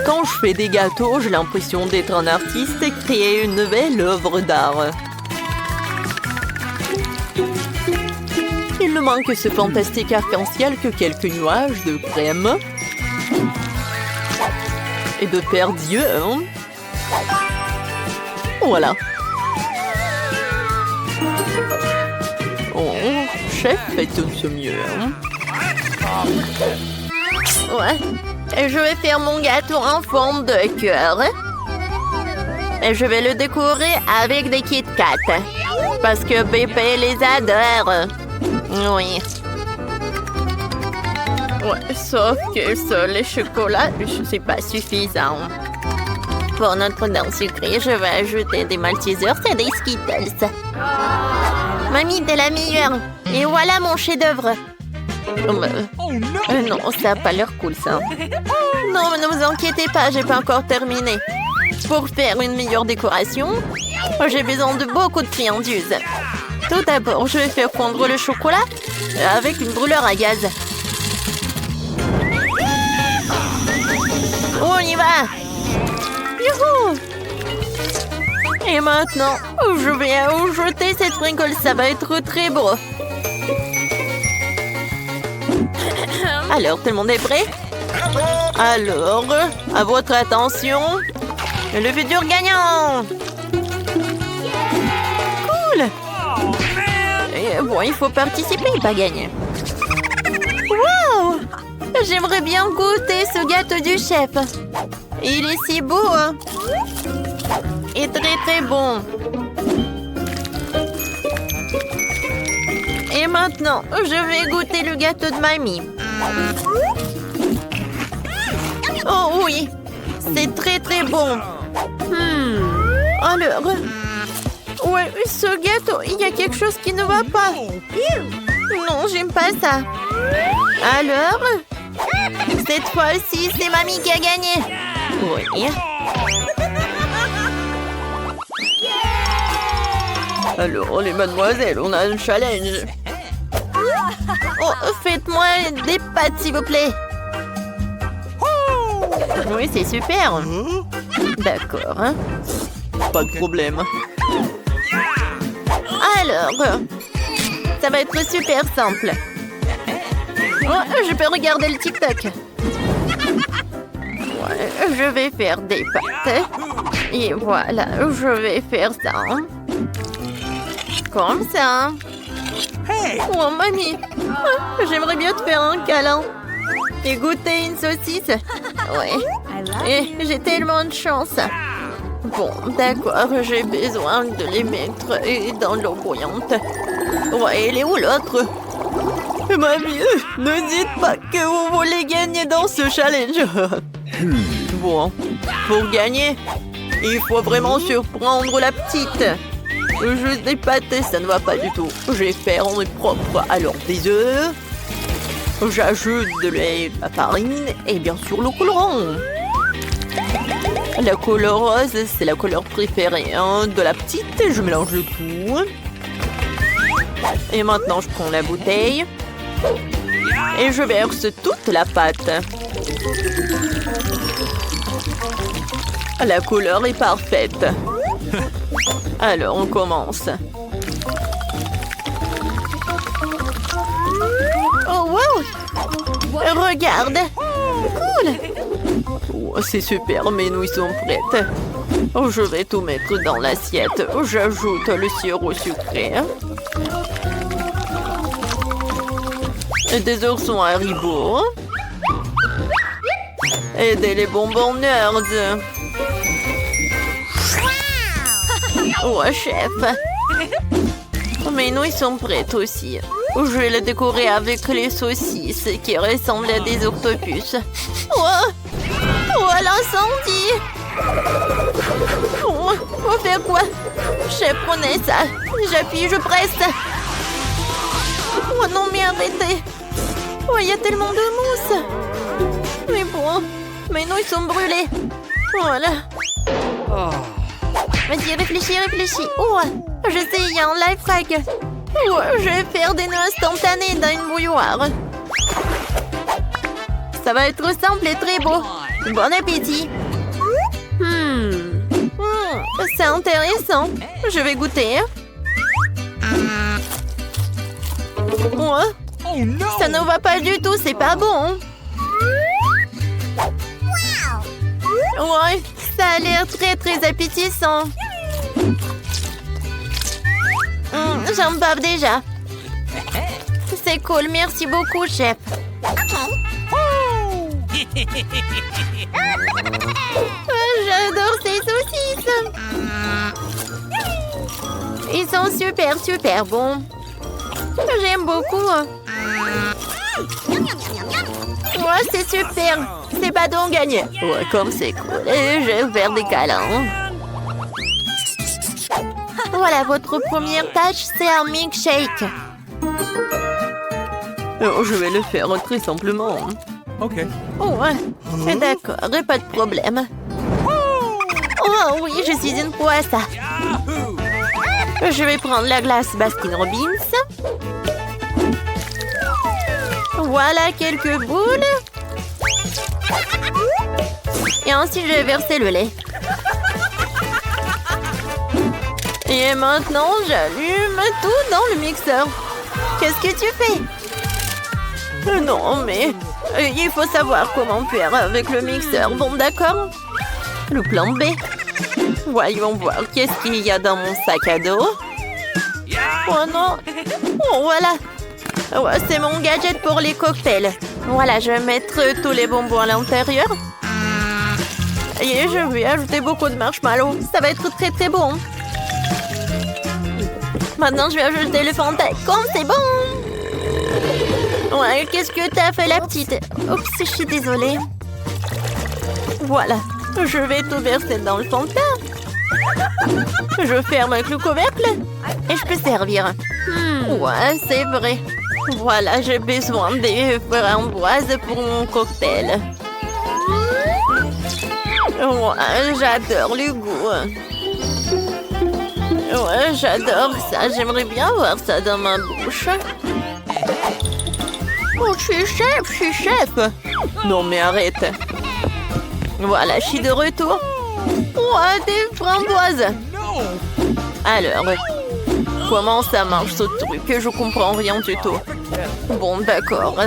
Quand je fais des gâteaux, j'ai l'impression d'être un artiste et créer une nouvelle œuvre d'art. Il ne manque que ce fantastique arc-en-ciel que quelques nuages de crème et de paires d'yeux. Voilà. Oh, chef, fait tout ce mieux. Ouais. Et je vais faire mon gâteau en forme de cœur. Et je vais le décorer avec des Kit Kat. Parce que bébé les adore. Oui. Ouais, sauf que ça, les chocolats, c'est pas suffisant. Pour notre dent sucrée, je vais ajouter des Maltesers et des Skittles. Mamie, t'es la meilleure. Et voilà mon chef-d'œuvre. Non, ça n'a pas l'air cool, ça. Non, mais ne vous inquiétez pas, j'ai pas encore terminé. Pour faire une meilleure décoration, j'ai besoin de beaucoup de friandises. Tout d'abord, je vais faire fondre le chocolat avec une brûleur à gaz. On y va! Youhou! Et maintenant, je vais jeter cette sprinkle, ça va être très beau. Alors, tout le monde est prêt? Alors, à votre attention, le futur gagnant! Cool! Et bon, il faut participer, pas gagner. Wow! J'aimerais bien goûter ce gâteau du chef. Il est si beau, hein? Et très très bon. Et maintenant, je vais goûter le gâteau de mamie. Oh oui, c'est très très bon. Alors, ouais, ce gâteau, il y a quelque chose qui ne va pas. Non, j'aime pas ça. Alors, cette fois-ci, c'est mamie qui a gagné. Oui. Alors, les mademoiselles, on a un challenge. Oh, faites-moi des pâtes, s'il vous plaît. Oui, c'est super. D'accord. Pas de problème. Alors, ça va être super simple. Oh, je peux regarder le TikTok. Ouais, je vais faire des pâtes. Et voilà, je vais faire ça. Comme ça. Oh, mamie. J'aimerais bien te faire un câlin. Et goûter une saucisse. Ouais. Et j'ai tellement de chance. Bon, d'accord, j'ai besoin de les mettre dans l'eau bouillante. Ouais, elle est où l'autre? Mamie, ne dites pas que vous voulez gagner dans ce challenge. Bon, pour gagner, il faut vraiment surprendre la petite. Juste des pâtes, ça ne va pas du tout. Je vais faire en propre. Alors, des œufs. J'ajoute de la farine et bien sûr le colorant. La couleur rose, c'est la couleur préférée de la petite. Je mélange le tout. Et maintenant, je prends la bouteille. Et je verse toute la pâte. La couleur est parfaite. Alors, on commence. Oh, wow! Regarde! Cool! Oh, c'est super, mes nouilles sont prêtes. Oh, je vais tout mettre dans l'assiette. J'ajoute le sirop sucré. Et des oursons Haribo. Et des bonbons Nerds. Oh, chef! Mes nouilles sont prêtes aussi. Je vais les décorer avec les saucisses qui ressemblent à des octopus. Oh, oh l'incendie! Oh, on fait quoi? Chef, prenez ça. J'appuie, je presse. Oh non, mais arrêtez. Oh, il y a tellement de mousse. Mais bon, mes nouilles sont brûlées. Voilà. Vas-y, réfléchis. Oh, je sais, il y a un life hack. Oh, je vais faire des nœuds instantanés dans une bouilloire. Ça va être simple et très beau. Bon appétit. C'est intéressant. Je vais goûter. Oh, ça ne va pas du tout, c'est pas bon. Ouais, ça a l'air très très appétissant. J'en bave déjà. C'est cool, merci beaucoup, chef. J'adore ces saucisses. Ils sont super bons. J'aime beaucoup. Ouais, c'est super. C'est pas donc gagné. Ouais, comme c'est cool. Et je vais faire des câlins. Voilà, votre première tâche, c'est un milkshake. Je vais le faire très simplement. Ok. Ouais, d'accord, pas de problème. Oh oui, je suis une pro à ça. Je vais prendre la glace Baskin Robbins. Voilà quelques boules. Et ensuite, je vais verser le lait. Et maintenant, j'allume tout dans le mixeur. Qu'est-ce que tu fais? Non, mais il faut savoir comment faire avec le mixeur. Bon, d'accord. Le plan B. Voyons voir qu'est-ce qu'il y a dans mon sac à dos. Oh non. Oh, voilà. Ouais, c'est mon gadget pour les cocktails. Voilà, je vais mettre tous les bonbons à l'intérieur. Et je vais ajouter beaucoup de marshmallows. Ça va être très très bon. Maintenant, je vais ajouter le Fanta. Comme c'est bon. Ouais, qu'est-ce que t'as fait, la petite? Oups, je suis désolée. Voilà, je vais tout verser dans le Fanta. Je ferme avec le couvercle et je peux servir. Ouais, c'est vrai. Voilà, j'ai besoin des framboises pour mon cocktail. Ouais, j'adore le goût. Ouais, j'adore ça. J'aimerais bien voir ça dans ma bouche. Oh, je suis chef. Non, mais arrête. Voilà, je suis de retour. Ouais, des framboises. Alors, comment ça marche ce truc? Je comprends rien du tout. Bon, d'accord.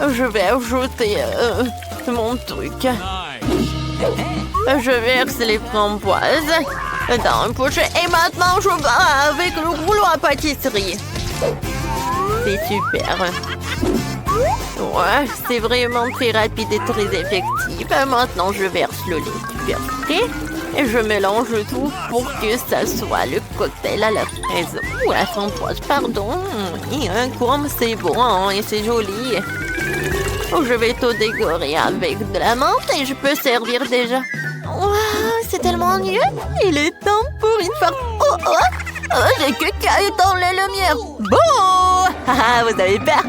Je vais ajouter mon truc. Je verse les framboises dans une pochette. Et maintenant, je vais avec le rouleau à pâtisserie. C'est super. Ouais, c'est vraiment très rapide et très effectif. Maintenant, je verse le lait super frais et je mélange tout pour que ça soit le cocktail à la fraise ou à la framboise, pardon. Et comme c'est bon et c'est joli. Je vais tout décorer avec de la menthe et je peux servir déjà. Wow, c'est tellement mieux. Il est temps pour une farce. J'ai que caillé dans les lumières. Bon, vous avez peur.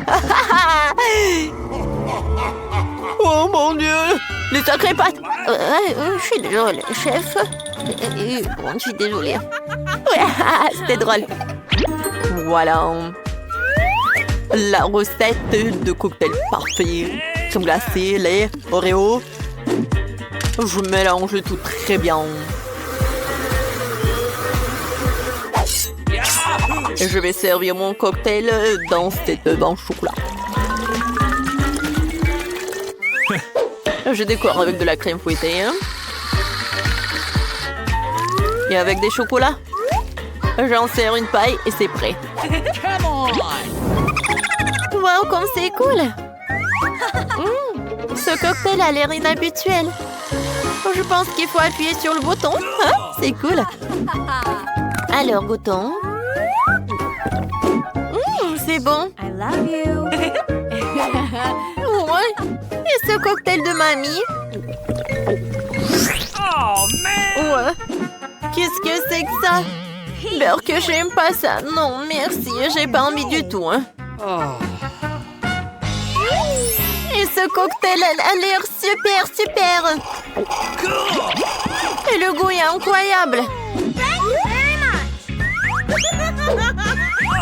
Oh mon Dieu, les sacrées pattes. Je suis désolée, chef. Bon, je suis désolée. C'était drôle. Voilà. La recette de cocktail parfait. Crème glacée, lait, Oreo. Je mélange tout très bien. Et je vais servir mon cocktail dans cette banque chocolat. Je décore avec de la crème fouettée. Et avec des chocolats. J'en sers une paille et c'est prêt. Wow, comme c'est cool. Ce cocktail a l'air inhabituel. Je pense qu'il faut appuyer sur le bouton. C'est cool. Alors, goûtons. C'est bon. I love you. Ouais. Et ce cocktail de mamie? Oh, man! Ouais. Qu'est-ce que c'est que ça? Beurre que j'aime pas ça. Non, merci. J'ai pas envie du tout. Et ce cocktail a l'air super. Et le goût est incroyable.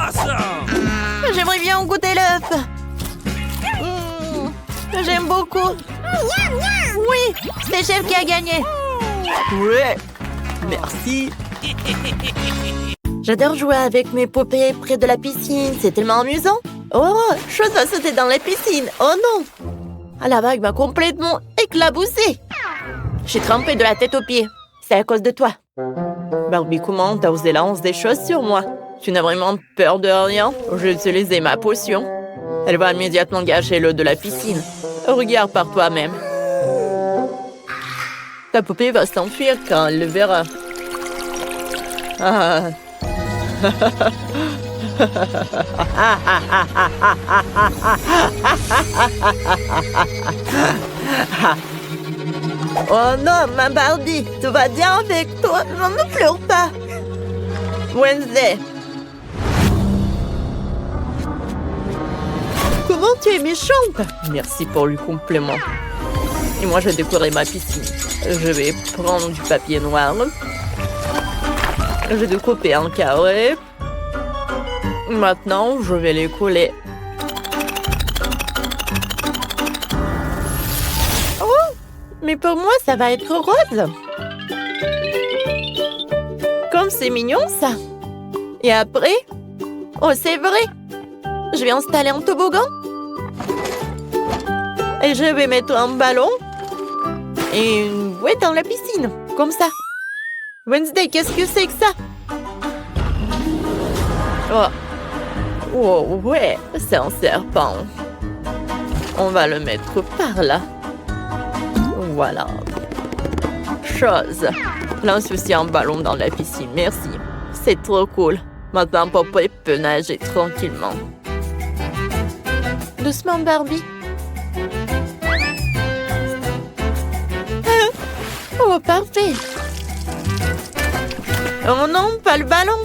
Awesome! J'aimerais bien goûter l'œuf. J'aime beaucoup. Oui, c'est le chef qui a gagné. Ouais. Merci. J'adore jouer avec mes poupées près de la piscine. C'est tellement amusant. Oh, chose va sauter dans la piscine. Oh non. Ah, la vague m'a complètement éclaboussée. J'ai trempé de la tête aux pieds. C'est à cause de toi. Barbie, comment t'as osé lancer des choses sur moi? Tu n'as vraiment peur de rien? J'ai utilisé ma potion. Elle va immédiatement gâcher l'eau de la piscine. Regarde par toi-même. Ta poupée va s'enfuir quand elle le verra. Ah. Oh non, ma Barbie, tout va bien avec toi? Non, ne pleure pas. Wednesday. Comment tu es méchante? Merci pour le compliment. Et moi, je vais décorer ma piscine. Je vais prendre du papier noir. Je vais découper en carré. Maintenant, je vais les coller. Oh! Mais pour moi, ça va être rose. Comme c'est mignon, ça. Et après? Oh, c'est vrai. Je vais installer un toboggan. Et je vais mettre un ballon. Et une bouée dans la piscine. Comme ça. Wednesday, qu'est-ce que c'est que ça? Oh. Oh, ouais, c'est un serpent. On va le mettre par là. Voilà. Chose. Lance aussi un ballon dans la piscine, merci. C'est trop cool. Maintenant, Popeye peut nager tranquillement. Doucement, Barbie. Oh, parfait. Oh non, pas le ballon.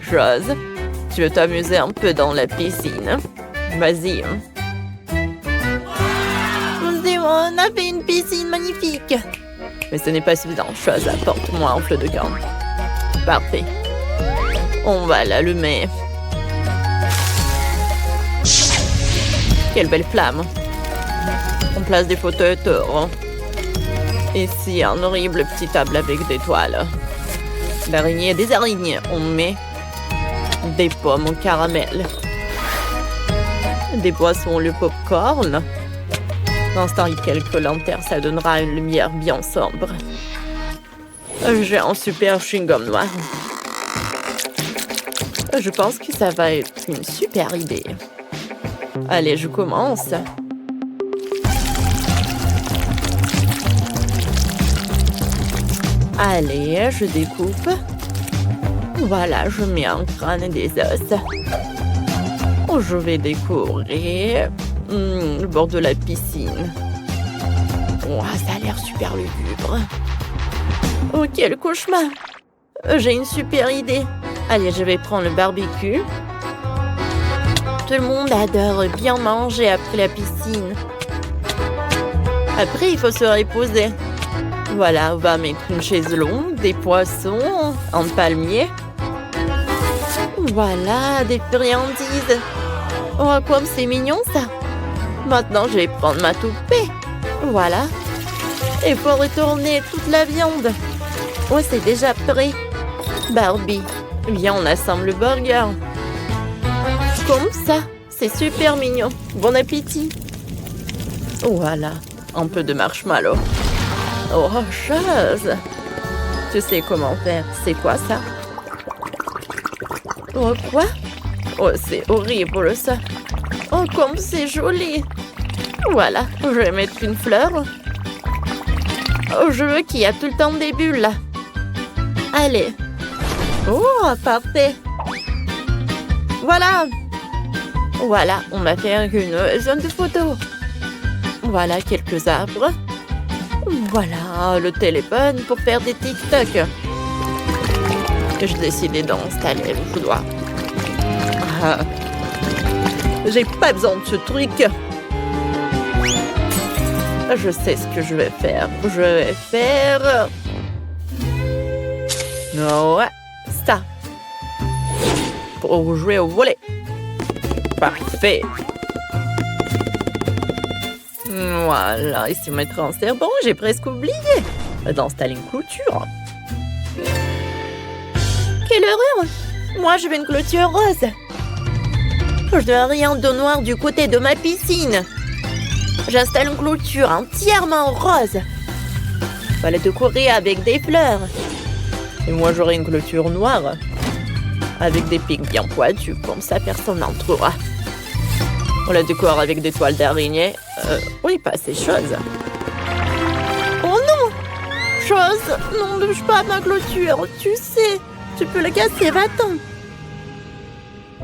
Chose, tu veux t'amuser un peu dans la piscine? Vas-y. On a fait une piscine magnifique. Mais ce n'est pas suffisant. Chose, apporte-moi un flot de camp. Parfait. On va l'allumer. Quelle belle flamme. On place des fauteuils autour. Ici, un horrible petit table avec des toiles. D'araignées, des araignées. On met des pommes au caramel. Des boissons, le popcorn. Dans ce temps, quelques lanternes, ça donnera une lumière bien sombre. J'ai un super chewing-gum noir. Je pense que ça va être une super idée. Allez, je commence. Allez, je découpe. Voilà, je mets un crâne et des os. Je vais décorer le bord de la piscine. Oh, ça a l'air super lugubre. Oh, quel cauchemar! J'ai une super idée. Allez, je vais prendre le barbecue. Tout le monde adore bien manger après la piscine. Après, il faut se reposer. Voilà, on va mettre une chaise longue, des poissons, un palmier. Voilà, des friandises. Oh, comme c'est mignon, ça. Maintenant, je vais prendre ma toupée. Voilà. Et pour retourner toute la viande. Oh, c'est déjà prêt. Barbie, viens, on assemble le burger. Comme ça. C'est super mignon. Bon appétit. Voilà. Un peu de marshmallow. Oh, chose. Tu sais comment faire. C'est quoi, ça? Oh, quoi? Oh, c'est horrible, ça. Oh, comme c'est joli. Voilà, je vais mettre une fleur. Oh, je veux qu'il y a tout le temps des bulles, là. Allez. Oh, parfait. Voilà. Voilà, on va faire une zone de photos. Voilà, quelques arbres. Voilà, le téléphone pour faire des TikTok. J'ai décidé d'installer le couloir. J'ai pas besoin de ce truc. Je sais ce que je vais faire. Je vais faire... Ouais, ça. Pour jouer au volley. Parfait. Voilà, ici mes transferts. Bon, j'ai presque oublié d'installer une clôture. Quelle horreur! Moi, je veux une clôture rose. Je veux rien de noir du côté de ma piscine. J'installe une clôture entièrement rose. On va la décorer avec des fleurs. Et moi, j'aurai une clôture noire. Avec des pics bien pointus, comme ça, personne n'entrera. On la décore avec des toiles d'araignée. Oui, pas ces choses. Oh non! Chose! Non, ne touche pas à ma clôture, tu sais. Tu peux la casser, va-t'en.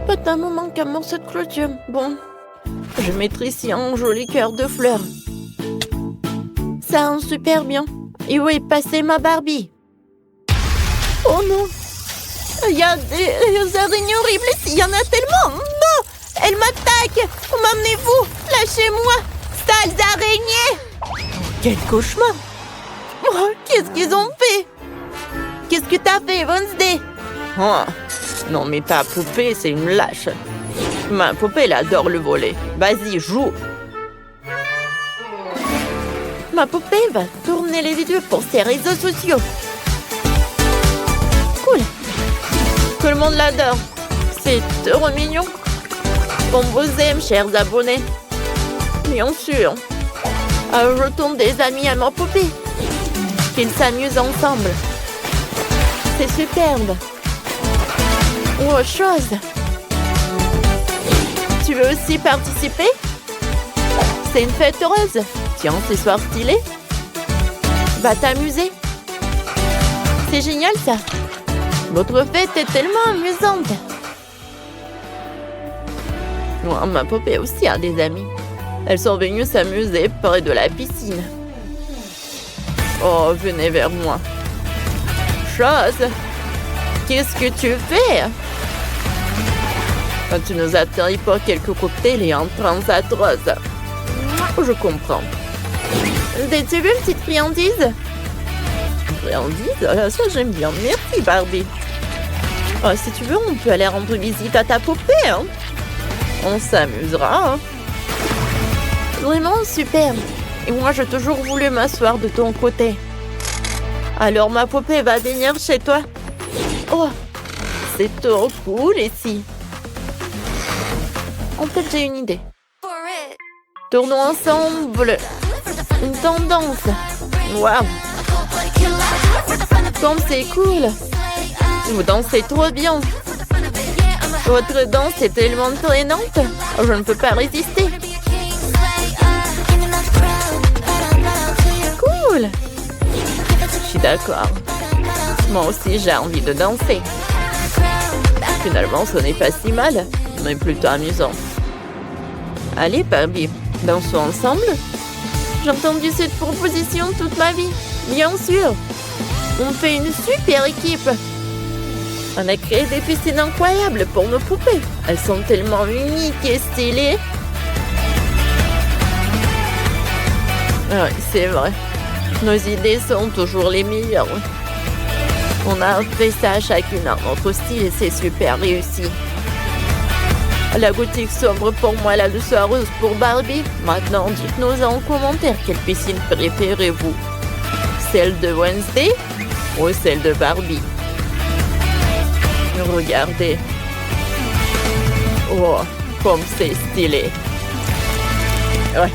Putain, me manque un morceau de clôture. Bon, je vais mettre ici un joli cœur de fleurs. Ça rend super bien. Et où est passée ma Barbie? Oh non! Il y a des araignées horribles ici, il y en a tellement! Non! Elles m'attaquent! M'emmenez-vous! Lâchez-moi! Sales araignées! Quel cauchemar! Oh, qu'est-ce qu'ils ont fait? Qu'est-ce que t'as fait, Wednesday? Oh, non, mais ta poupée, c'est une lâche. Ma poupée, elle adore le volley. Vas-y, joue! Ma poupée va tourner les vidéos pour ses réseaux sociaux. Cool! Tout le monde l'adore. C'est trop mignon. On vous aime, chers abonnés. Bien sûr. Je tourne des amis à ma poupée. Qu'ils s'amusent ensemble. C'est superbe. Ou autre chose. Tu veux aussi participer? C'est une fête heureuse. Tiens, ce soir stylé. Va t'amuser. C'est génial ça. Votre fête est tellement amusante. Oh, ma poupée aussi a des amis. Elles sont venues s'amuser près de la piscine. Oh, venez vers moi. Chose, qu'est-ce que tu fais? Quand tu nous as servi pour quelques cocktails et en transe atroce. Je comprends. Tu veux une petite friandise? Friandise? Ça, j'aime bien. Merci, Barbie. Oh, si tu veux, on peut aller rendre visite à ta poupée. Hein? On s'amusera. Hein? Vraiment super. Et moi, j'ai toujours voulu m'asseoir de ton côté. Alors, ma poupée va venir chez toi. Oh, c'est trop cool ici. En fait, j'ai une idée. Tournons ensemble une tendance. Waouh. Comme c'est cool. Vous dansez trop bien. Votre danse est tellement traînante. Je ne peux pas résister. Cool. Je suis d'accord. Moi aussi, j'ai envie de danser. Finalement, ce n'est pas si mal, mais plutôt amusant. Allez, Barbie, dansons ensemble. J'ai entendu cette proposition toute ma vie. Bien sûr. On fait une super équipe. On a créé des piscines incroyables pour nos poupées. Elles sont tellement uniques et stylées. Oui, c'est vrai. Nos idées sont toujours les meilleures. On a fait ça chacune à notre style et c'est super réussi. La gothique sombre pour moi, la douceur rose pour Barbie. Maintenant, dites-nous en commentaire quelle piscine préférez-vous? Celle de Wednesday ou celle de Barbie? Regardez. Oh, comme c'est stylé. Ouais.